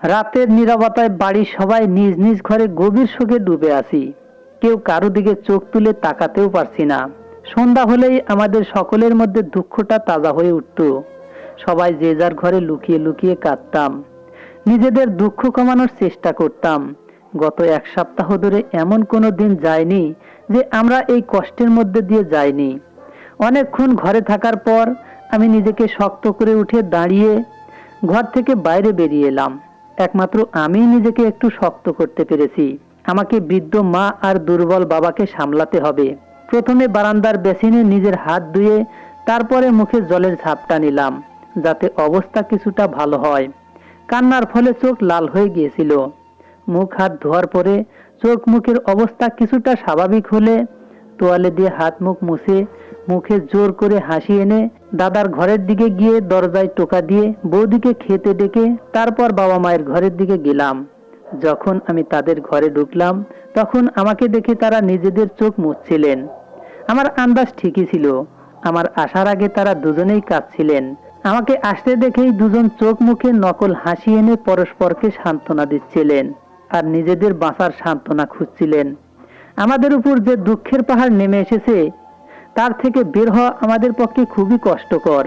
রাতের নীরবতায় বাড়ির সবাই নিজ নিজ ঘরে গভীর শোকে ডুবে আছি। কেউ কারো দিকে চোখ তুলে তাকাতেও পারছি না। সন্ধ্যা হলেই আমাদের সকলের মধ্যে দুঃখটা তাজা হয়ে উঠত। সবাই যে যার ঘরে লুকিয়ে লুকিয়ে কাঁদতাম, নিজেদের দুঃখ কমানোর চেষ্টা করতাম। গত এক সপ্তাহ ধরে এমন কোনো দিন যায়নি যে আমরা এই কষ্টের মধ্যে দিয়ে যাইনি। অনেকক্ষণ ঘরে থাকার পর আমি নিজেকে শক্ত করে উঠে দাঁড়িয়ে ঘর থেকে বাইরে বেরিয়ে এলাম। একমাত্র আমি নিজেকে একটু শক্ত করতে পেরেছি। আমাকে বৃদ্ধ মা আর দুর্বল বাবাকে সামলাতে হবে। প্রথমে বারান্দার বেসিনে নিজের হাত ধুয়ে তারপরে মুখে জলের ঝাপটা নিলাম, যাতে অবস্থা কিছুটা ভালো হয়। কান্নার ফলে চোখ লাল হয়ে গিয়েছিল। মুখ হাত ধোয়ার পরে চোখ মুখের অবস্থা কিছুটা স্বাভাবিক হলে তোয়ালে দিয়ে হাত মুখ মুছে মুখে জোর করে হাসি এনে দাদার ঘরের দিকে গিয়ে দরজায় টোকা দিয়ে বৌদিকে খেতে ডেকে তারপর বাবা মায়ের ঘরের দিকে গেলাম। যখন আমি তাদের ঘরে ঢুকলাম তখন আমাকে দেখে তারা নিজেদের চোখ মুছছিলেন। আমার আন্দাজ ঠিকই ছিল, আমার আসার আগে তারা দুজনেই কাঁদছিলেন। আমাকে আসতে দেখেই দুজন চোখ মুখে নকল হাসি এনে পরস্পরকে সান্ত্বনা দিচ্ছিলেন আর নিজেদের বাঁচার সান্ত্বনা খুঁজছিলেন। আমাদের উপর যে দুঃখের পাহাড় নেমে এসেছে তার থেকে বের হওয়া আমাদের পক্ষে খুবই কষ্টকর।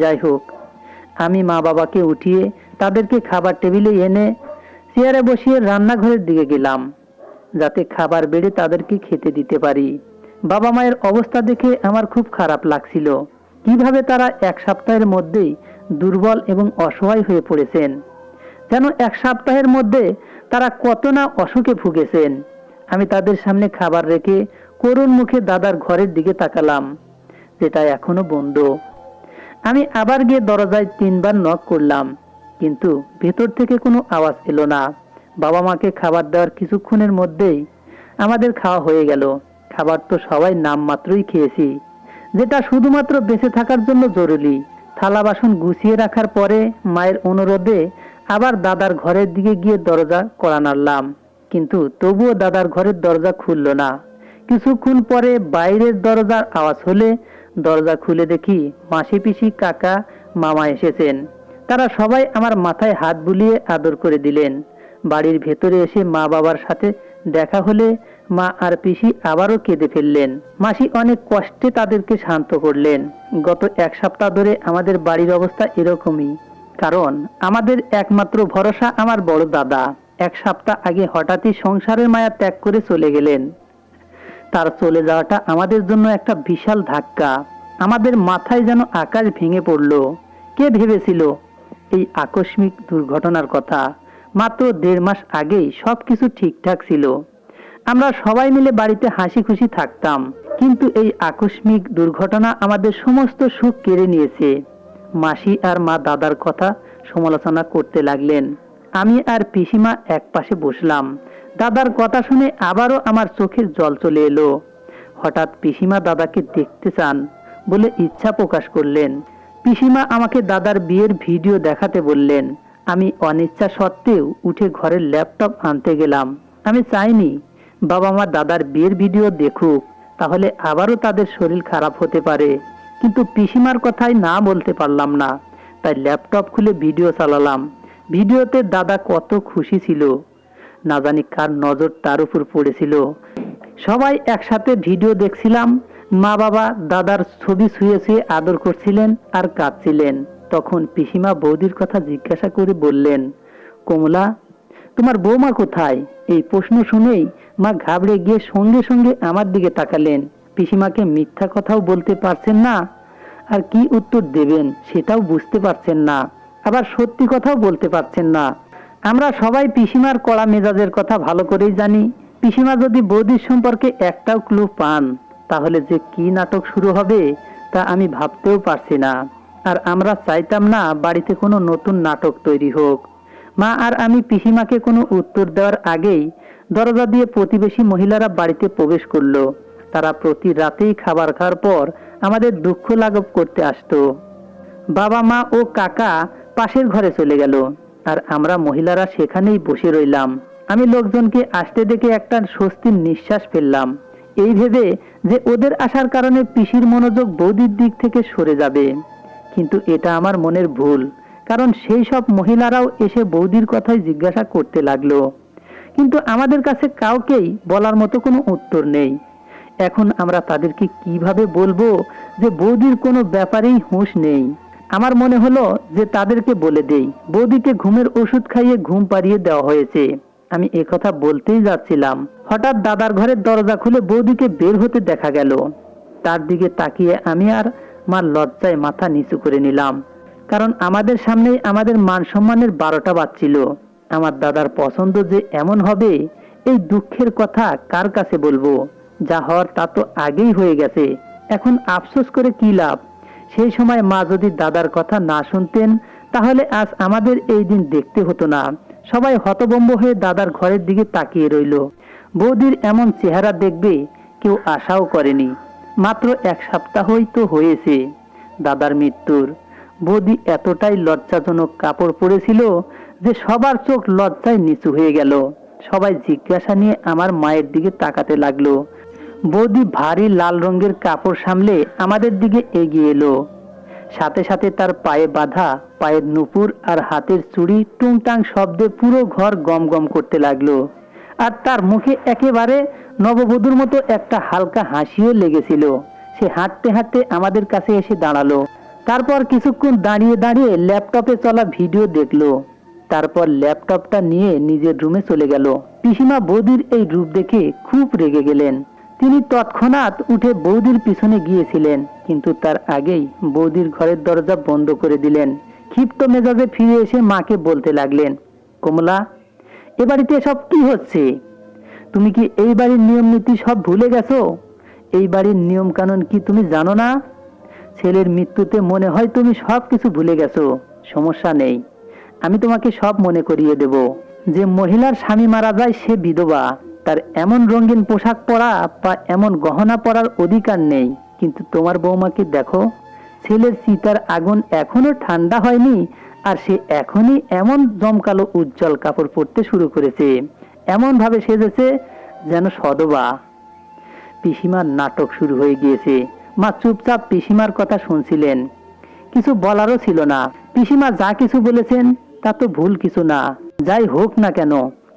যাই হোক, আমি মা বাবাকে উঠিয়ে তাদেরকে খাবার টেবিলে এনে চেয়ারে বসিয়ে রান্নাঘরের দিকে গেলাম, যাতে খাবার বেড়ে তাদেরকে খেতে দিতে পারি। বাবা মায়ের অবস্থা দেখে আমার খুব খারাপ লাগছিল। কিভাবে তারা এক সপ্তাহের মধ্যেই দুর্বল এবং অসহায় হয়ে পড়েছেন। যেন এক সপ্তাহের মধ্যে তারা কত না অসুখে ভুগেছেন। আমি তাদের সামনে খাবার রেখে করুণ মুখে দাদার ঘরের দিকে তাকালাম, যেটা এখনো বন্ধ। আমি আবার গিয়ে দরজায় 3বার নক করলাম, কিন্তু ভেতর থেকে কোনো আওয়াজ এলো না। বাবা মাকে খাবার দেওয়ার কিছুক্ষণের মধ্যেই আমাদের খাওয়া হয়ে গেল। খাবার তো সবাই নামমাত্রই খেয়েছি, যেটা শুধুমাত্র বেঁচে থাকার জন্য জরুরি। থালা বাসন গুছিয়ে রাখার পরে মায়ের অনুরোধে আবার দাদার ঘরের দিকে গিয়ে দরজা কড়া নাড়লাম, কিন্তু তবুও দাদার ঘরের দরজা খুলল না। কিছুক্ষণ পরে বাইরের দরজার আওয়াজ হলে দরজা খুলে দেখি মাসি পিসি কাকা মামা এসেছেন। তারা সবাই আমার মাথায় হাত বুলিয়ে আদর করে দিলেন। বাড়ির ভেতরে এসে মা বাবার সাথে দেখা হলে মা আর পিসি আবারও কেঁদে ফেললেন। মাসি অনেক কষ্টে তাদেরকে শান্ত করলেন। গত এক সপ্তাহ ধরে আমাদের বাড়ির অবস্থা এরকমই, কারণ আমাদের একমাত্র ভরসা আমার বড় দাদা। এক সপ্তাহ আগে হঠাৎই সংসারের মায়া ত্যাগ করে চলে গেলেন। তার চলে যাওয়াটা আমাদের জন্য একটা বিশাল ধাক্কা। আমাদের মাথায় যেন আকাশ ভেঙে পড়ল। কে ভেবেছিল এই আকস্মিক দুর্ঘটনার কথা? মাত্র 1.5 মাস আগেই সবকিছু ঠিকঠাক ছিল। আমরা সবাই মিলে বাড়িতে হাসি খুশি থাকতাম, কিন্তু এই আকস্মিক দুর্ঘটনা আমাদের সমস্ত সুখ কেড়ে নিয়েছে। মাসি আর মা দাদার কথা সমালোচনা করতে লাগলেন। আমি আর পিসিমা এক পাশে বসলাম। দাদার কথা শুনে আবারও আমার চোখের জল চলে এলো। হঠাৎ পিসিমা দাদাকে দেখতে চান বলে ইচ্ছা প্রকাশ করলেন। পিসিমা আমাকে দাদার বিয়ের ভিডিও দেখাতে বললেন। আমি অনিচ্ছা সত্ত্বেও উঠে ঘরের ল্যাপটপ আনতে গেলাম। আমি চাইনি বাবা মা দাদার বিয়ের ভিডিও দেখুক, তাহলে আবারও তাদের শরীর খারাপ হতে পারে। কিন্তু পিসিমার কথাই না বলতে পারলাম না, তাই ল্যাপটপ খুলে ভিডিও চালালাম। ভিডিওতে দাদা কত খুশি ছিল, না জানি কার নজর তার উপর পড়েছিল। সবাই একসাথে ভিডিও দেখছিলাম। মা বাবা দাদার ছবি ছুঁয়ে ছুঁয়ে আদর করছিলেন আর কাঁদছিলেন। তখন পিসিমা বৌদির কথা জিজ্ঞাসা করে বললেন, কমলা, তোমার বৌমা কোথায়? এই প্রশ্ন শুনেই মা ঘাবড়ে গিয়ে সঙ্গে সঙ্গে আমার দিকে তাকালেন। পিসিমাকে মিথ্যা কথাও বলতে পারছেন না, আর কি উত্তর দেবেন সেটাও বুঝতে পারছেন না, আবার সত্যি কথাও বলতে পারছেন না। আমরা সবাই পিসিমার কড়া মেজাজের কথা ভালো করেই জানি। পিসিমা যদি বৌদির সম্পর্কে একটাও ক্লু পান, তাহলে যে কি নাটক শুরু হবে তা আমি ভাবতেও পারছি না। আর আমরা চাইতাম না বাড়িতে কোনো নতুন নাটক তৈরি হোক। মা আর আমি পিসিমাকে কোনো উত্তর দেওয়ার আগেই দরজা দিয়ে প্রতিবেশী মহিলারা বাড়িতে প্রবেশ করলো। তারা প্রতি রাতেই খাবার খাওয়ার পর আমাদের দুঃখ লাঘব করতে আসতো। বাবা মা ও কাকা পাশের ঘরে চলে গেল, আর আমরা মহিলারা সেখানেই বসে রইলাম। আমি লোকজনকে আসতে দেখে একটা স্বস্তির নিঃশ্বাস ফেললাম, এই ভেবে যে ওদের আসার কারণে পিসির মনোযোগ বৌদির দিক থেকে সরে যাবে। কিন্তু এটা আমার মনের ভুল, কারণ সেই সব মহিলারাও এসে বৌদির কথাই জিজ্ঞাসা করতে লাগলো। কিন্তু আমাদের কাছে কাউকেই বলার মতো কোনো উত্তর নেই। এখন আমরা তাদেরকে কিভাবে বলবো যে বৌদির কোনো ব্যাপারেই হুঁশ নেই? আমার মনে হলো যে তাদেরকে বলে দেই বৌদিকে ঘুমের ওষুধ খাইয়ে ঘুম পাড়িয়ে দেওয়া হয়েছে। আমি একথা বলতেই যাচ্ছিলাম, হঠাৎ দাদার ঘরের দরজা খুলে বৌদিকে বের হতে দেখা গেল। তার দিকে তাকিয়ে আমি আর মার লজ্জায় মাথা নিচু করে নিলাম, কারণ আমাদের সামনেই আমাদের মান সম্মানের 12টা বাজছিল। আমার দাদার পছন্দ যে এমন হবে, এই দুঃখের কথা কার কাছে বলবো? যা হওয়ার তা তো আগেই হয়ে গেছে, এখন আফসোস করে কি লাভ? সেই সময় মা যদি দাদার কথা না শুনতেন, তাহলে আজ আমাদের এই দিন দেখতে হতো না। সবাই হতভম্ব হয়ে দাদার ঘরের দিকে তাকিয়ে রইল। বৌদির এমন চেহারা দেখবে কেউ আশাও করেনি। মাত্র 1 সপ্তাহই তো হয়েছে দাদার মৃত্যুর। বৌদি এতটাই লজ্জাজনক কাপড় পরেছিল যে সবার চোখ লজ্জায় নিচু হয়ে গেল। সবাই জিজ্ঞাসা নিয়ে আমার মায়ের দিকে তাকাতে লাগলো। বৌদি ভারী লাল রঙের কাপড় সামলে আমাদের দিকে এগিয়ে এলো। সাথে সাথে তার পায়ে বাঁধা পায়ের নুপুর আর হাতের চুড়ি টুংটাং শব্দে পুরো ঘর গম গম করতে লাগলো। আর তার মুখে একেবারে নববধূর মতো একটা হালকা হাসিও লেগেছিল। সে হাঁটতে হাঁটতে আমাদের কাছে এসে দাঁড়ালো। তারপর কিছুক্ষণ দাঁড়িয়ে দাঁড়িয়ে ল্যাপটপে চলা ভিডিও দেখলো। তারপর ল্যাপটপটা নিয়ে নিজের রুমে চলে গেল। পিসিমা বৌদির এই রূপ দেখে খুব রেগে গেলেন। তিনি তৎক্ষণাৎ উঠে বৌদির পিছনে গিয়েছিলেন, কিন্তু তার আগেই বৌদির ঘরের দরজা বন্ধ করে দিলেন। ক্ষিপ্ত মেজাজে ফিরে এসে মাকে বলতে লাগলেন, কমলা, এ বাড়িতে সব কি হচ্ছে? তুমি কি এই বাড়ির নিয়ম নীতি সব ভুলে গেছো? এই বাড়ির নিয়ম কানুন কি তুমি জানো না? ছেলের মৃত্যুতে মনে হয় তুমি সব কিছু ভুলে গেছো। সমস্যা নেই, আমি তোমাকে সব মনে করিয়ে দেব। যে মহিলার স্বামী মারা যায় সে বিধবা, তার এমন রঙিন পোশাক পরা বা এমন গহনা পরার অধিকার নেই। কিন্তু তোমার বৌমাকে দেখো, ছেলের চিতার আগুন এখনো ঠান্ডা হয়নি, আর সে এখনই এমন জমকালো উজ্জ্বল কাপড় পরতে শুরু করেছে, এমন ভাবে সেজেছে যেন সদবা। পিসিমার নাটক শুরু হয়ে গিয়েছে। মা চুপচাপ পিসিমার কথা শুনছিলেন, কিছু বলারও ছিল না। পিসিমা যা কিছু বলেছেন তা তো ভুল কিছু না। যাই হোক না কেন,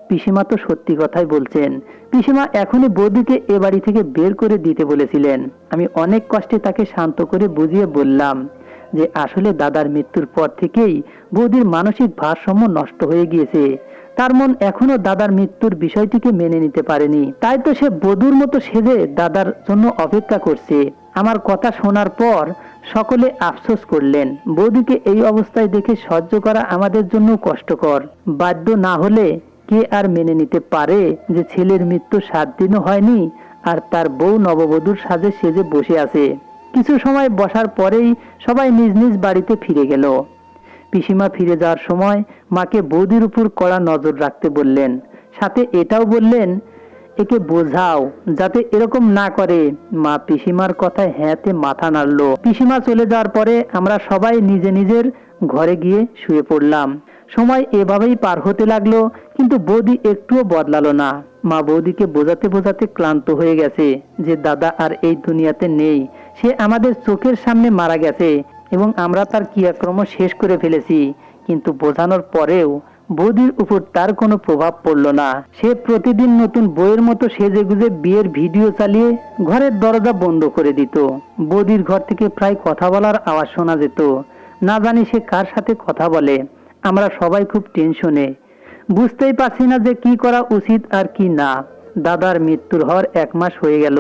পিসিমা তো সত্যি কথাই বলছেন। পিসিমা এখনই বৌদিকে এ বাড়ি থেকে বের করে দিতে বলেছিলেন। আমি অনেক কষ্টে তাকে শান্ত করে বুঝিয়ে বললাম যে আসলে দাদার মৃত্যুর পর থেকেই বৌদির মানসিক ভারসাম্য নষ্ট হয়ে গিয়েছে। তার মন এখনো দাদার মৃত্যুর বিষয়টিকে মেনে নিতে পারেনি। তাই তো সে বধূর মতো সেজে দাদার জন্য অপেক্ষা করছে। আমার কথা শোনার পর সকলে আফসোস করলেন। বৌদিকে এই অবস্থায় দেখে সহ্য করা আমাদের জন্য কষ্টকর। বাধ্য না হলে কে আর মেনে নিতে পারে যে ছেলের মৃত্যু 7 দিনও হয়নি আর তার বউ নববধূর সাজে সেজে বসে আছে। কিছু সময় বসার পরেই সবাই নিজ নিজ বাড়িতে ফিরে গেল। পিসিমা ফিরে যাওয়ার সময় মাকে বৌদির উপর কড়া নজর রাখতে বললেন। সাথে এটাও বললেন, একে বোঝাও যাতে এরকম না করে। মা পিসিমার কথায় হ্যাঁতে মাথা নাড়ল। পিসিমা চলে যাওয়ার পরে আমরা সবাই নিজে নিজের ঘরে গিয়ে শুয়ে পড়লাম। সময় এভাবেই পার হতে লাগলো, কিন্তু বৌদি একটুও বদলালো না। মা বৌদিকে বোঝাতে বোঝাতে ক্লান্ত হয়ে গেছে যে দাদা আর এই দুনিয়াতে নেই। সে আমাদের চোখের সামনে মারা গেছে এবং আমরা তার ক্রিয়াকর্ম শেষ করে ফেলেছি। কিন্তু বোঝানোর পরেও বৌদির উপর তার কোনো প্রভাব পড়ল না। সে প্রতিদিন নতুন বইয়ের মতো সেজেগুজে বিয়ের ভিডিও চালিয়ে ঘরের দরজা বন্ধ করে দিত। বৌদির ঘর থেকে প্রায় কথা বলার আওয়াজ শোনা যেত। না জানি সে কার সাথে কথা বলে। আমরা সবাই খুব টেনশনে, বুঝতেই পারছি না যে কি করা উচিত আর কি না। দাদার মৃত্যুর হওয়ার 1 মাস হয়ে গেল।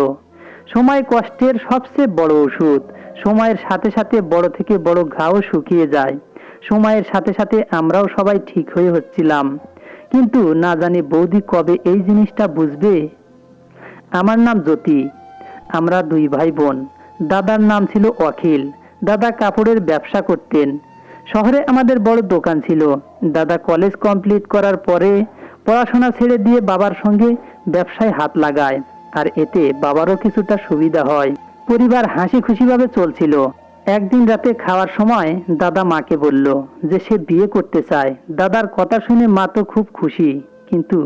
সময় কষ্টের সবচেয়ে বড় ওষুধ। সময়ের সাথে সাথে বড় থেকে বড় ঘাও শুকিয়ে যায়। সময়ের সাথে সাথে আমরাও সবাই ঠিক হয়ে হচ্ছিলাম, কিন্তু না জানি বৌদি কবে এই জিনিসটা বুঝবে। আমার নাম জ্যোতি। আমরা 2 ভাই বোন। দাদার নাম ছিল অখিল। দাদা কাপড়ের ব্যবসা করতেন। শহরে আমাদের বড় দোকান ছিল। দাদা কলেজ কমপ্লিট করার পরে পড়াশোনা ছেড়ে দিয়ে বাবার সঙ্গে ব্যবসায় হাত লাগায়, আর এতে বাবারও কিছুটা সুবিধা হয়। পরিবার হাসি খুশিভাবে চলছিল। একদিন রাতে খাওয়ার সময় দাদা মাকে বলল যে সে বিয়ে করতে চায়। দাদার কথা শুনে মা তো খুব খুশি, কিন্তু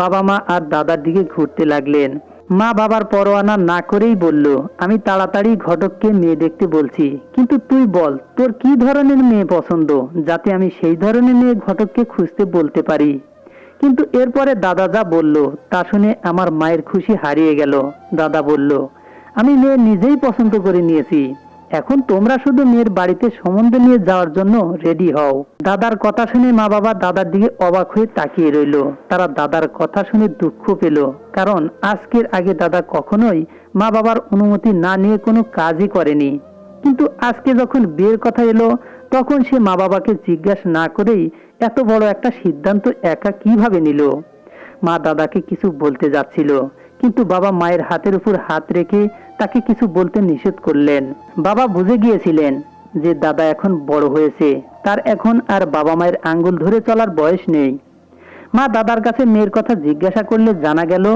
বাবা মা আর দাদার দিকে ঘুরতে লাগলেন। মা বাবার পরোয়ানা না করেই বলল, আমি তাড়াতাড়ি ঘটককে মেয়ে দেখতে বলছি, কিন্তু তুই বল তোর কি ধরনের মেয়ে পছন্দ, যাতে আমি সেই ধরনের মেয়ে ঘটককে খুঁজতে বলতে পারি। কিন্তু এরপরে দাদা যা বলল তা শুনে আমার মায়ের খুশি হারিয়ে গেল। দাদা বলল, আমি মেয়ে নিজেই পছন্দ করে নিয়েছি, এখন তোমরা শুধু মেয়ের বাড়িতে সম্বন্ধ নিয়ে যাওয়ার জন্য রেডি হও। দাদার কথা শুনে মা বাবা দাদার দিকে অবাক হয়ে তাকিয়ে রইল। তারা দাদার কথা শুনে দুঃখ পেল, কারণ আজকের আগে দাদা কখনোই মা বাবার অনুমতি না নিয়ে কোনো কাজই করেনি। কিন্তু আজকে যখন বিয়ের কথা এলো, তখন সে মা বাবাকে জিজ্ঞাসা না করেই এত বড় একটা সিদ্ধান্ত একা কিভাবে নিল। মা দাদাকে কিছু বলতে যাচ্ছিল, কিন্তু বাবা মায়ের হাতের উপর হাত রেখে তাকে কিছু বলতে নিষেধ করলেন। বাবা বুঝে গিয়েছিলেন যে দাদা এখন বড় হয়েছে, তার এখন আর বাবা মায়ের আঙ্গুল ধরে চলার বয়স নেই। মা দাদার কাছে মেয়ের কথা জিজ্ঞাসা করলে জানা গেল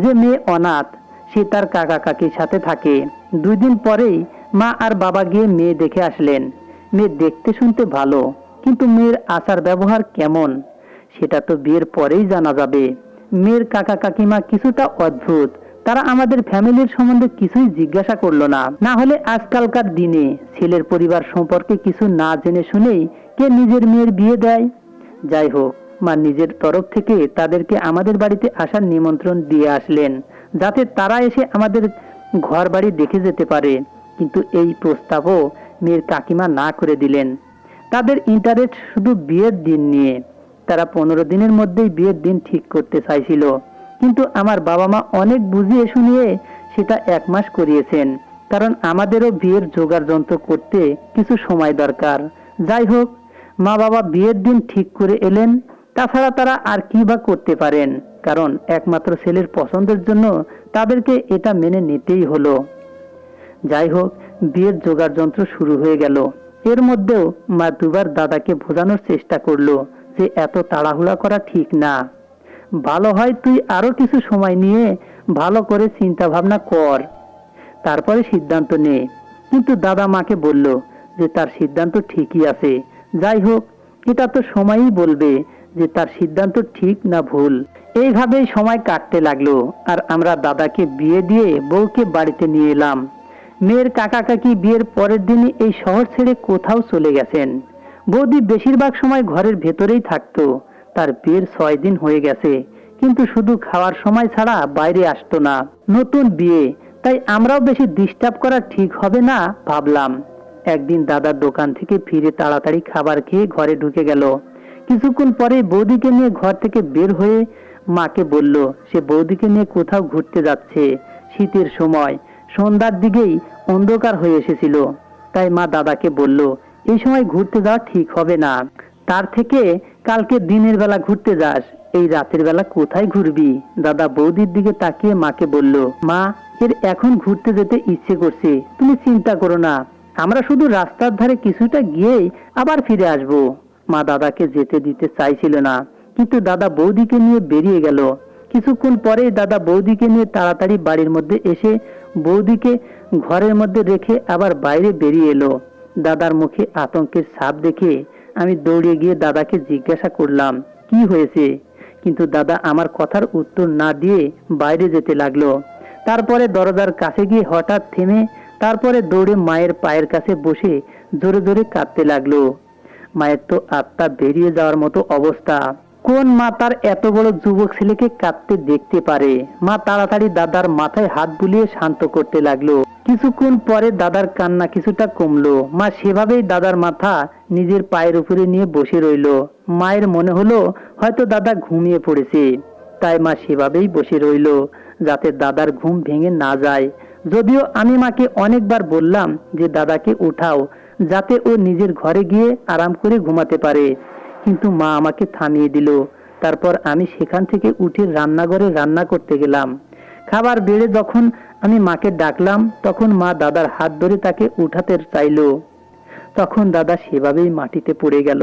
যে মেয়ে অনাথ, সে তার কাকা কাকির সাথে থাকে। 2 দিন পরেই মা আর বাবা গিয়ে মেয়ে দেখে আসলেন। মেয়ে দেখতে শুনতে ভালো, কিন্তু মেয়ের আচার ব্যবহার কেমন সেটা তো বিয়ের পরেই জানা যাবে। মেয়ের কাকা কাকিমা কিছুটা অদ্ভুত, তারা আমাদের ফ্যামিলির সম্বন্ধে কিছুই জিজ্ঞাসা করলো না। না হলে আজকালকার দিনে ছেলের পরিবার সম্পর্কে কিছু না জেনে শুনেই কে নিজের মেয়ের বিয়ে দেয়। যাই হোক, মা নিজের তরফ থেকে তাদেরকে আমাদের বাড়িতে আসার নিমন্ত্রণ দিয়ে আসলেন, যাতে তারা এসে আমাদের ঘর বাড়ি দেখে যেতে পারে। কিন্তু এই প্রস্তাবও মেয়ের কাকিমা না করে দিলেন। তাদের ইন্টারেস্ট শুধু বিয়ের দিন নিয়ে। তারা 15 দিনের মধ্যেই বিয়ের দিন ঠিক করতে চাইছিল, কিন্তু আমার বাবা মা অনেক বুঝিয়ে শুনিয়ে সেটা 1 মাস করিয়েছেন, কারণ আমাদেরও বিয়ের জোগাড় যন্ত্র করতে কিছু সময় দরকার। যাই হোক, মা বাবা বিয়ের দিন ঠিক করে এলেন। তাছাড়া তারা আর কি বা করতে পারেন, কারণ একমাত্র ছেলের পছন্দের জন্য তাদেরকে এটা মেনে নিতেই হলো। যাই হোক, বিয়ের জোগাড় যন্ত্র শুরু হয়ে গেল। এর মধ্যেও মা দুবার দাদাকে বোঝানোর চেষ্টা করলো যে এত তাড়াহুড়া করা ঠিক না, ভালো হয় তুই আরো কিছু সময় নিয়ে ভালো করে চিন্তা ভাবনা কর, তারপরে সিদ্ধান্ত নে। কিন্তু দাদা মাকে বলল যে তার সিদ্ধান্ত ঠিকই আছে। যাই হোক, এটা তো সময়ই বলবে যে তার সিদ্ধান্ত ঠিক না ভুল। এইভাবেই সময় কাটতে লাগলো, আর আমরা দাদাকে বিয়ে দিয়ে বউকে বাড়িতে নিয়ে এলাম। মেয়ের কাকা কাকি বিয়ের পরের দিনই এই শহর ছেড়ে কোথাও চলে গেছেন। বৌদি বেশিরভাগ সময় ঘরের ভেতরেই থাকতো। তার বিয়ের 6 দিন হয়ে গেছে, কিন্তু শুধু খাওয়ার সময় ছাড়া বাইরে আসতো না। নতুন বিয়ে, তাই আমরাও বেশি ডিস্টার্ব করা ঠিক হবে না ভাবলাম। একদিন দাদার দোকান থেকে ফিরে তাড়াতাড়ি খাবার খেয়ে ঘরে ঢুকে গেল। কিছুক্ষণ পরে বৌদিকে নিয়ে ঘর থেকে বের হয়ে মাকে বলল সে বৌদিকে নিয়ে কোথাও ঘুরতে যাচ্ছে। শীতের সময়, সন্ধ্যার দিকেই অন্ধকার হয়ে এসেছিল। তাই মা দাদাকে বলল, এই সময় ঘুরতে যাওয়া ঠিক হবে না, তার থেকে কালকে দিনের বেলা ঘুরতে যাস, এই রাতের বেলা কোথায় ঘুরবি। দাদা বৌদির দিকে তাকিয়ে মাকে বলল, মা, এর এখন ঘুরতে যেতে ইচ্ছে করছে, তুমি চিন্তা করো না, আমরা শুধু রাস্তার ধারে কিছুটা গিয়েই আবার ফিরে আসব। মা দাদাকে যেতে দিতে চাইছিল না, কিন্তু দাদা বৌদিকে নিয়ে বেরিয়ে গেল। কিছুক্ষণ পরেই দাদা বৌদিকে নিয়ে তাড়াতাড়ি বাড়ির মধ্যে এসে বৌদিকে ঘরের মধ্যে রেখে আবার বাইরে বেরিয়ে এলো। দাদার মুখে আতঙ্কের ছাপ দেখে আমি দৌড়ে গিয়ে দাদাকে জিজ্ঞাসা করলাম কি হয়েছে, কিন্তু দাদা আমার কথার উত্তর না দিয়ে বাইরে যেতে লাগলো। তারপরে দরজার কাছে গিয়ে হঠাৎ থেমে তারপরে দৌড়ে মায়ের পায়ের কাছে বসে জোরে জোরে কাঁদতে লাগলো। মায়ের তো আত্মা বেরিয়ে যাওয়ার মতো অবস্থা। কোন মা তার এত বড় যুবক ছেলেকে কাঁদতে দেখতে পারে? মা তাড়াতাড়ি দাদার মাথায় হাত বুলিয়ে শান্ত করতে লাগলো। কিছুক্ষণ পরে দাদার কান্না কিছুটা কমলো। মা সেভাবেই দাদার মাথা নিজের পায়ের উপরে নিয়ে বসে রইল। মায়ের মনে হলো হয়তো দাদা ঘুমিয়ে পড়েছে, তাই মা সেভাবেই বসে রইল যাতে দাদার ঘুম ভেঙে না যায়। যদিও আমি মাকে অনেকবার বললাম যে দাদাকে উঠাও, যাতে ও নিজের ঘরে গিয়ে আরাম করে ঘুমাতে পারে, কিন্তু মা আমাকে থামিয়ে দিল। তারপর আমি সেখান থেকে উঠে রান্নাঘরে রান্না করতে গেলাম। খাবার বেড়ে যখন আমি মাকে ডাকলাম, তখন মা দাদার হাত ধরে তাকে উঠাতে চাইল। তখন দাদা সেভাবেই মাটিতে পড়ে গেল।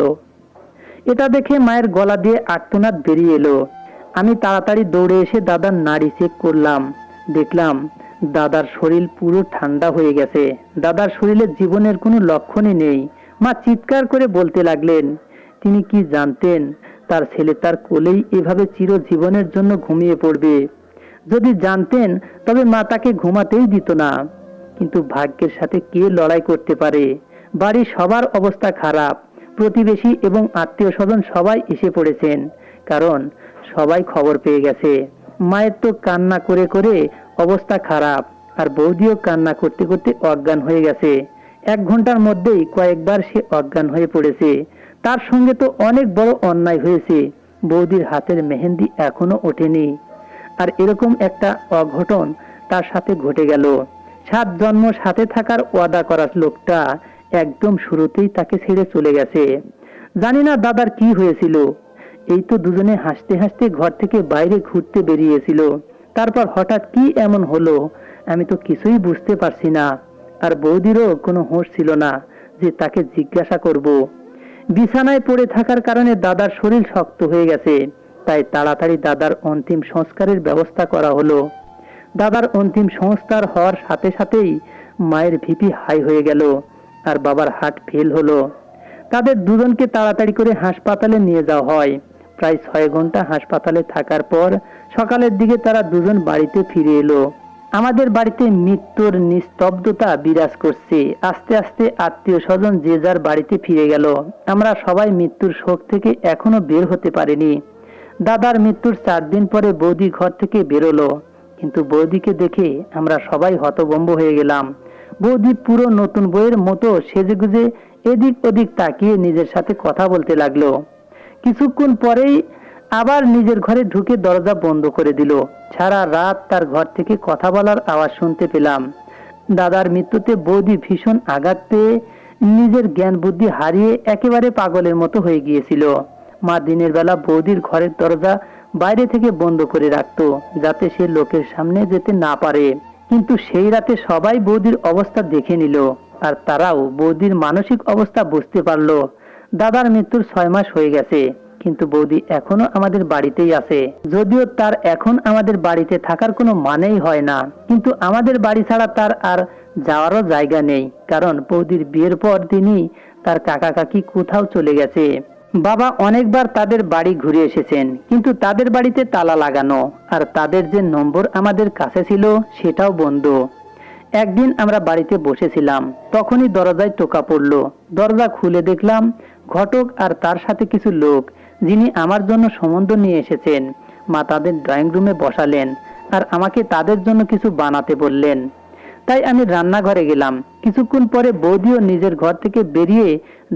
এটা দেখে মায়ের গলা দিয়ে আর্তনাদ বেরিয়ে এলো। আমি তাড়াতাড়ি দৌড়ে এসে দাদার নাড়ি চেক করলাম। দেখলাম দাদার শরীর পুরো ঠান্ডা হয়ে গেছে। দাদার শরীরে জীবনের কোনো লক্ষণই নেই। মা চিৎকার করে বলতে লাগলেন, তিনি কি জানতেন তার ছেলে তার কোলেই এভাবে চিরজীবনের জন্য ঘুমিয়ে পড়বে? যদি জানতেন তবে মা তাকে ঘুমাতেই দিত না। কিন্তু ভাগ্যের সাথে কে লড়াই করতে পারে। বাড়ির সবার অবস্থা খারাপ। প্রতিবেশী এবং আত্মীয় স্বজন সবাই এসে পড়েছেন, কারণ সবাই খবর পেয়ে গেছে। মায়ের তো কান্না করে করে অবস্থা খারাপ, আর বৌদিও কান্না করতে করতে অজ্ঞান হয়ে গেছে। 1 ঘন্টার মধ্যেই কয়েকবার সে অজ্ঞান হয়ে পড়েছে। তার সঙ্গে তো অনেক বড় অন্যায় হয়েছে। বৌদির হাতের মেহেন্দি এখনো ওঠেনি। আর এরকম একটা অঘটন তার সাথে ঘটে গেল। 7 জন্ম সাথে থাকার ওয়াদা করা লোকটা একদম শুরুতেই তাকে ছেড়ে চলে গেছে। জানি না দাদার কি হয়েছিল। এই তো দুজনে হাসতে হাসতে ঘর থেকে বাইরে ঘুরতে বেরিয়েছিল, তারপর হঠাৎ কি এমন হলো আমি তো কিছুই বুঝতে পারছি না। আর বৌদিরও কোনো হুঁশ ছিল না যে তাকে জিজ্ঞাসা করব। বিছানায় পড়ে থাকার কারণে দাদার শরীর শক্ত হয়ে গেছে, তাই তাড়াতাড়ি দাদার অন্তিম সংস্কারের ব্যবস্থা করা হলো। দাদার অন্তিম সংস্কার হওয়ার সাথে সাথেই মায়ের ভিপি হাই হয়ে গেল, আর বাবার হার্ট ফেল হলো। তাদের দুজনকে তাড়াতাড়ি করে হাসপাতালে নিয়ে যাওয়া হয়। প্রায় 6 ঘন্টা হাসপাতালে থাকার পর সকালের দিকে তারা দুজন বাড়িতে ফিরে এলো। আমাদের বাড়িতে মৃত্যুর নিস্তব্ধতা বিরাজ করছে। আস্তে আস্তে আত্মীয় স্বজন যে যার বাড়িতে ফিরে গেল। আমরা সবাই মৃত্যুর শোক থেকে এখনো বের হতে পারিনি। দাদার মৃত্যুর 4 দিন পরে বৌদি ঘর থেকে বেরোলো, কিন্তু বৌদিকে দেখে আমরা সবাই হতভম্ব হয়ে গেলাম। বৌদি পুরো নতুন বইয়ের মতো সেজেগুজে এদিক ওদিক তাকিয়ে নিজের সাথে কথা বলতে লাগলো। কিছুক্ষণ পরেই আবার নিজের ঘরে ঢুকে দরজা বন্ধ করে দিল। সারা রাত তার ঘর থেকে কথা বলার আওয়াজ শুনতে পেলাম। দাদার মৃত্যুতে বৌদি ভীষণ আঘাত পেয়ে নিজের জ্ঞান বুদ্ধি হারিয়ে একেবারে পাগলের মতো হয়ে গিয়েছিল। মা দিনের বেলা বৌদির ঘরের দরজা বাইরে থেকে বন্ধ করে রাখতো, যাতে সে লোকের সামনে যেতে না পারে। কিন্তু সেই রাতে সবাই বৌদির অবস্থা দেখে নিল, আর তারাও বৌদির মানসিক অবস্থা বুঝতে পারলো। দাদার মৃত্যুর 6 মাস হয়ে গেছে, কিন্তু বৌদি এখনো আমাদের বাড়িতেই আছে। যদিও তার এখন আমাদের বাড়িতে থাকার কোনো মানেই হয় না, কিন্তু আমাদের বাড়ি ছাড়া তার আর যাওয়ারও জায়গা নেই, কারণ বৌদির বিয়ের পর দিনই তার কাকা কাকি কোথাও চলে গেছে। বাবা অনেকবার তাদের বাড়ি ঘুরে এসেছেন, কিন্তু তাদের বাড়িতে তালা লাগানো, আর তাদের যে নম্বর আমাদের কাছে ছিল সেটাও বন্ধ। একদিন আমরা বাড়িতে বসেছিলাম, তখনই দরজায় টোকা পড়লো। দরজা খুলে দেখলাম ঘটক আর তার সাথে কিছু লোক, যিনি আমার জন্য সম্বন্ধ নিয়ে এসেছেন। মা তাদের ড্রয়িং রুমে বসালেন আর আমাকে তাদের জন্য কিছু বানাতে বললেন। তাই আমি রান্নাঘরে গেলাম। কিছুক্ষণ পরে বৌদিও নিজের ঘর থেকে বেরিয়ে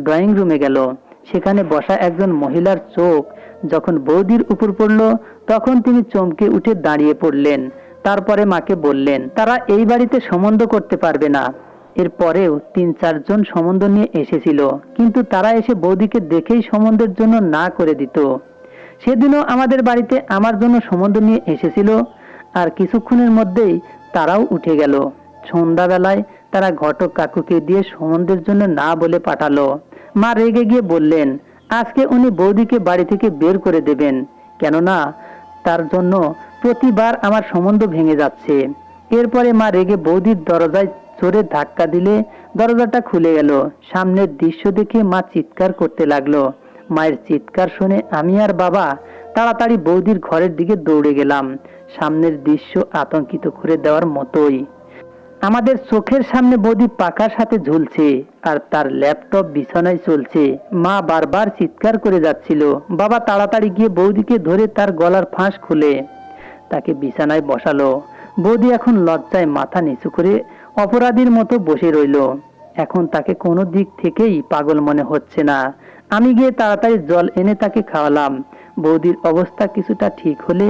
ড্রয়িং রুমে গেল। সেখানে বসা একজন মহিলার চোখ যখন বৌদির উপর পড়ল, তখন তিনি চমকে উঠে দাঁড়িয়ে পড়লেন। তারপরে মাকে বললেন তারা এই বাড়িতে সম্বন্ধ করতে পারবে না। এরপরেও 3-4 জন সম্বন্ধ নিয়ে এসেছিল, কিন্তু তারা এসে বৌদিকে দেখেই সম্বন্ধের জন্য না করে দিত। সেদিনও আমাদের বাড়িতে আমার জন্য সম্বন্ধ নিয়ে এসেছিল, আর কিছুক্ষণের মধ্যেই তারাও উঠে গেল। সন্ধ্যাবেলায় তারা ঘটক কাকুকে দিয়ে সম্বন্ধের জন্য না বলে পাঠালো। মা রেগে গিয়ে বললেন আজকে উনি বৌদিকে বাড়ি থেকে বের করে দেবেন, কেননা তার জন্য প্রতিবার আমার সম্বন্ধ ভেঙে যাচ্ছে। এরপরে মা রেগে বৌদির দরজায় জোরে ধাক্কা দিলে দরজাটা খুলে গেল। সামনের দৃশ্য দেখে মা চিৎকার করতে লাগলো। মায়ের চিৎকার শুনে আমি আর বাবা তাড়াতাড়ি বৌদির ঘরের দিকে দৌড়ে গেলাম। সামনের দৃশ্য আতঙ্কিত করে দেওয়ার মতোই। আমাদের চোখের সামনে বৌদি পাকার সাথে ঝুলছে, আর তার ল্যাপটপ বিছানায় চলছে। মা বারবার চিৎকার করে যাচ্ছিল। বাবা তাড়াতাড়ি গিয়ে বৌদিকে ধরে তার গলার ফাঁস খুলে তাকে বিছানায় বসালো। বৌদি এখন লজ্জায় মাথা নিচু করে অপরাধীর মতো বসে রইল। এখন তাকে কোনো দিক থেকেই পাগল মনে হচ্ছে না। আমি গিয়ে তাড়াতাড়ি জল এনে তাকে খাওয়ালাম। বৌদির অবস্থা কিছুটা ঠিক হলে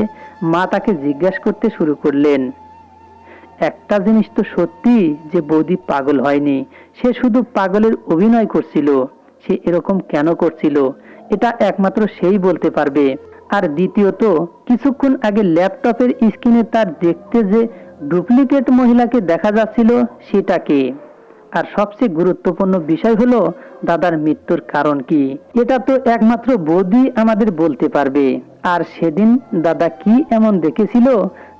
মা তাকে জিজ্ঞাসা করতে শুরু করলেন, একটা জিনিস তো সত্যি যে বৌদি পাগল হয়নি, সে শুধু পাগলের অভিনয় করছিল। সে এরকম কেন করছিল এটা একমাত্র সেই বলতে পারবে। আর দ্বিতীয়ত, কিছুক্ষণ আগে ল্যাপটপের স্ক্রিনে তার দেখতে যে ডুপ্লিকেট মহিলাকে দেখা যাচ্ছিল সেটা কে? আর সবচেয়ে গুরুত্বপূর্ণ বিষয় হলো দাদার মৃত্যুর কারণ কি? এটা তো একমাত্র বৌদি আমাদের বলতে পারবে। আর সেদিন দাদা কি এমন দেখেছিল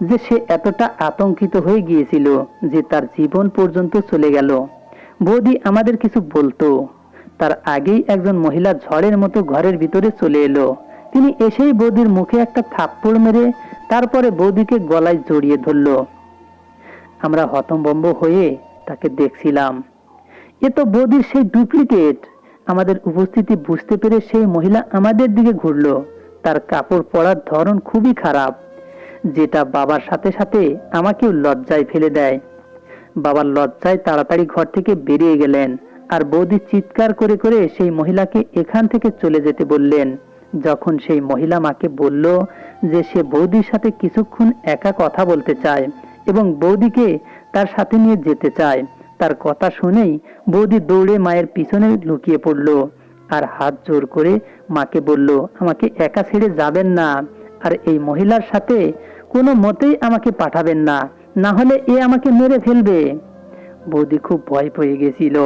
যে সে এতটা আতঙ্কিত হয়ে গিয়েছিল যে তার জীবন পর্যন্ত চলে গেল? বৌদি আমাদের কিছু বলতো, তার আগেই একজন মহিলা ঝড়ের মতো ঘরের ভিতরে চলে এলো। তিনি এসেই বৌদির মুখে একটা থাপ্পড় মেরে তারপরে বৌদিকে গলায় জড়িয়ে ধরল। আমরা হতভম্ব হয়ে তাকে দেখছিলাম। এ তো বৌদির সেই ডুপ্লিকেট। আমাদের উপস্থিতি বুঝতে পেরে সেই মহিলা আমাদের দিকে ঘুরল। তার কাপড় পরার ধরন খুবই খারাপ, যেটা বাবার সাথে সাথে আমাকেও লজ্জায় ফেলে দেয়। বাবার লজ্জায় তাড়াতাড়ি ঘর থেকে বেরিয়ে গেলেন, আর বৌদি চিৎকার করে করে সেই মহিলাকে এখান থেকে চলে যেতে বললেন। যখন সেই মহিলা মাকে বলল যে সে বৌদির সাথে কিছুক্ষণ একা কথা বলতে চায় এবং বৌদিকে তার সাথে নিয়ে যেতে চায়, তার কথা শুনেই বৌদি দৌড়ে মায়ের পিছনে লুকিয়ে পড়ল আর হাত জোর করে মাকে বলল, আমাকে একা ছেড়ে যাবেন না, আর এই মহিলার সাথে কোনো মতেই আমাকে পাঠাবেন না, না হলে এ আমাকে মেরে ফেলবে। বৌদি খুব ভয় পেয়ে গেছিল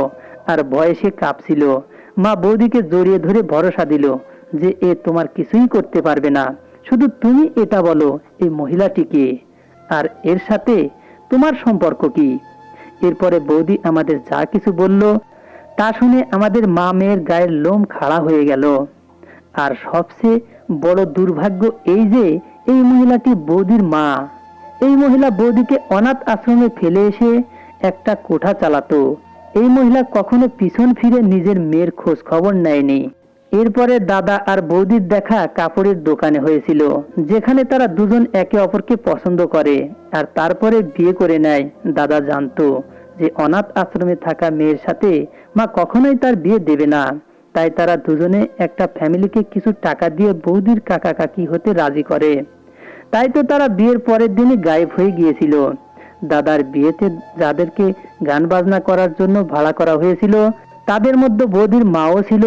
আর ভয়ে সে কাঁপছিল। মা বৌদিকে জড়িয়ে ধরে ভরসা দিল যে এ তোমার কিছুই করতে পারবে না, শুধু তুমি এটা বলো এই মহিলাটিকে আর এর সাথে তোমার সম্পর্ক কি। এরপরে বৌদি আমাদের যা কিছু বলল তা শুনে আমাদের মা মেয়ের গায়ের লোম খাড়া হয়ে গেল। আর সবচেয়ে বড় দুর্ভাগ্য এই যে এই মহিলাটি বৌদির মা। এই মহিলা বৌদিকে অনাথ আশ্রমে ফেলে এসে একটা কোঠা চালাতো। এই মহিলা কখনো পিছন ফিরে নিজের মেয়ের খোঁজ খবর নেয়নি। এরপরে দাদা আর বৌদির দেখা কাপড়ের দোকানে হয়েছিল, যেখানে তারা দুজন একে অপরকে পছন্দ করে আর তারপরে বিয়ে করে নেয়। দাদা জানতো যে অনাথ আশ্রমে থাকা মেয়ের সাথে মা কখনোই তার বিয়ে দেবে না, তাই তারা দুজনে একটা ফ্যামিলিকে কিছু টাকা দিয়ে বৌদির কাকা কাকি হতে রাজি করে। তাই তো তারা বিয়ের পরের দিনই গায়েব হয়ে গিয়েছিল। দাদার বিয়েতে যাদেরকে গান বাজনা করার জন্য ভাড়া করা হয়েছিল তাদের মধ্যে বৌদির মাও ছিল।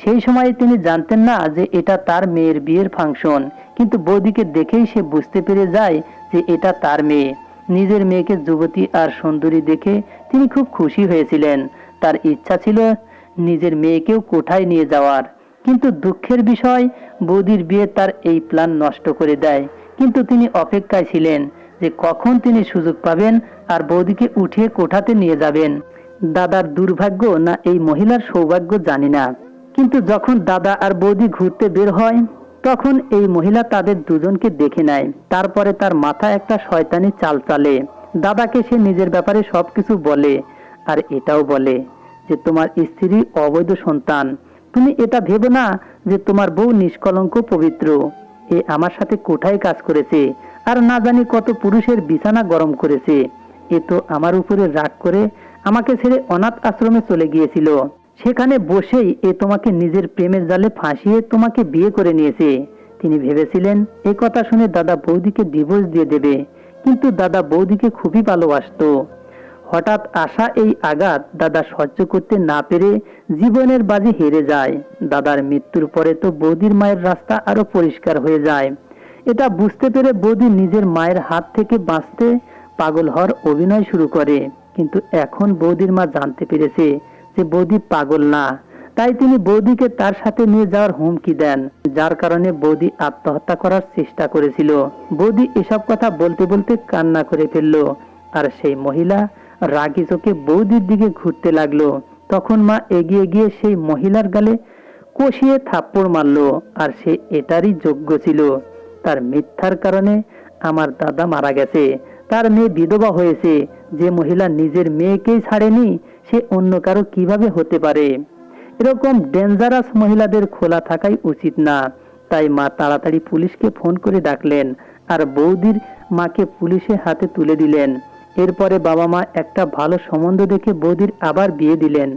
সেই সময় তিনি জানতেন না যে এটা তার মেয়ের বিয়ের ফাংশন, কিন্তু বৌদিকে দেখেই সে বুঝতে পেরে যায় যে এটা তার মেয়ে। নিজের মেয়েকে যুবতী আর সুন্দরী দেখে তিনি খুব খুশি হয়েছিলেন। তার ইচ্ছা ছিল নিজের মেয়েকেও কোঠায় নিয়ে যাওয়ার, কিন্তু দুঃখের বিষয় বৌদির বিয়ে তার এই প্ল্যান নষ্ট করে দেয়। কিন্তু তিনি অপেক্ষায় ছিলেন যে কখন তিনি সুযোগ পাবেন আর বৌদিকে উঠিয়ে কোঠাতে নিয়ে যাবেন। দাদার দুর্ভাগ্য না এই মহিলার সৌভাগ্য জানি না, কিন্তু যখন দাদা আর বৌদি ঘুরতে বের হয় তখন এই মহিলা তাদের দুজনকে দেখে নেয়। তারপরে তার মাথায় একটা শয়তানি চাল চালে। দাদাকে সে নিজের ব্যাপারে সবকিছু বলে আর এটাও বলে যে তোমার স্ত্রী অবৈধ সন্তান। তুমি এটা ভেবো না যে তোমার বউ নিষ্কলঙ্ক পবিত্র। এ আমার সাথে কোঠায় কাজ করেছে আর না জানি কত পুরুষের বিছানা গরম করেছে। এ তো আমার উপরে রাগ করে আমাকে ছেড়ে অনাথ আশ্রমে চলে গিয়েছিল। সেখানে বসেই এ তোমাকে নিজের প্রেমের জালে ফাঁসিয়ে তোমাকে বিয়ে করে নিয়েছে। তিনি ভেবেছিলেন এই কথা শুনে দাদা বৌদিকে ডিভোর্স দিয়ে দেবে, কিন্তু দাদা বৌদিকে খুবই ভালোবাসতো। হঠাৎ আসা এই আঘাত দাদা সহ্য করতে না পেরে জীবনের বাজি হেরে যায়। দাদার মৃত্যুর পরে তো বৌদির মায়ের রাস্তা আরো পরিষ্কার হয়ে যায়। এটা বুঝতে পেরে বৌদি নিজের মায়ের হাত থেকে বাঁচতে পাগল হওয়ার অভিনয় শুরু করে। কিন্তু এখন বৌদির মা জানতে পেরেছে যে বৌদি পাগল না, তাই তিনি বৌদিকে তার সাথে নিয়ে যাওয়ার হুমকি দেন, যার কারণে বৌদি আত্মহত্যা করার চেষ্টা করেছিল। বৌদি এসব কথা বলতে বলতে কান্না করে ফেলল, আর সেই মহিলা রাগী চোখে বৌদির দিকে ঘুরতে লাগলো। তখন মা এগিয়ে গিয়ে সেই মহিলার গালে কষিয়ে থাপ্পড় মারলো, আর সে এটারই যোগ্য ছিল। তার মিথ্যার কারণে আমার দাদা মারা গেছে, তার মেয়ে বিধবা হয়েছে। যে মহিলা নিজের মেয়েকেই ছাড়েনি সে অন্য কারো কিভাবে হতে পারে? এরকম ডেঞ্জারাস মহিলাদের খোলা থাকাই উচিত না। তাই মা তাড়াতাড়ি পুলিশকে ফোন করে ডাকলেন আর বৌদির মাকে পুলিশের হাতে তুলে দিলেন। এরপরে বাবা মা একটা ভালো সম্বন্ধ দেখে বৌদির আবার বিয়ে দিলেন।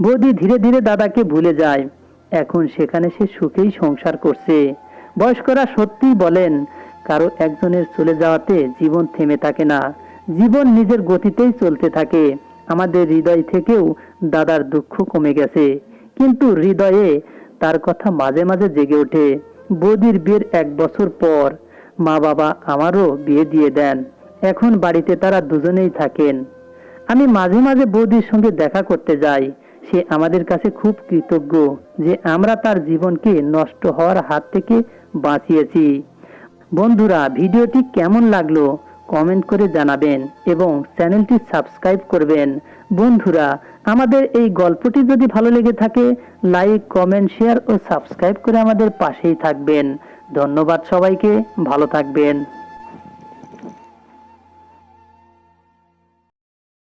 বৌদি ধীরে ধীরে দাদাকে ভুলে যায়। এখন সেখানে সে সুখেই সংসার করছে। বয়স্করা সত্যিই বলেন, কারো একজনের চলে যাওয়াতে জীবন থেমে থাকে না, জীবন নিজের গতিতেই চলতে থাকে। আমাদের হৃদয় থেকেও দাদার দুঃখ কমে গেছে, কিন্তু হৃদয়ে তার কথা মাঝে মাঝে জেগে ওঠে। বৌদির বিয়ের 1 বছর পর মা বাবা আমারও বিয়ে দিয়ে দেন। এখন বাড়িতে তারা দুজনেই থাকেন। আমি মাঝে মাঝে বৌদির সঙ্গে দেখা করতে যাই। সে আমাদের কাছে খুব কৃতজ্ঞ যে আমরা তার জীবনকে নষ্ট হওয়ার হাত থেকে বাঁচিয়েছি। বন্ধুরা, ভিডিওটি কেমন লাগলো কমেন্ট করে জানাবেন এবং চ্যানেলটি সাবস্ক্রাইব করবেন। বন্ধুরা, আমাদের এই গল্পটি যদি ভালো লেগে থাকে লাইক, কমেন্ট, শেয়ার ও সাবস্ক্রাইব করে আমাদের পাশেই থাকবেন। ধন্যবাদ সবাইকে, ভালো থাকবেন।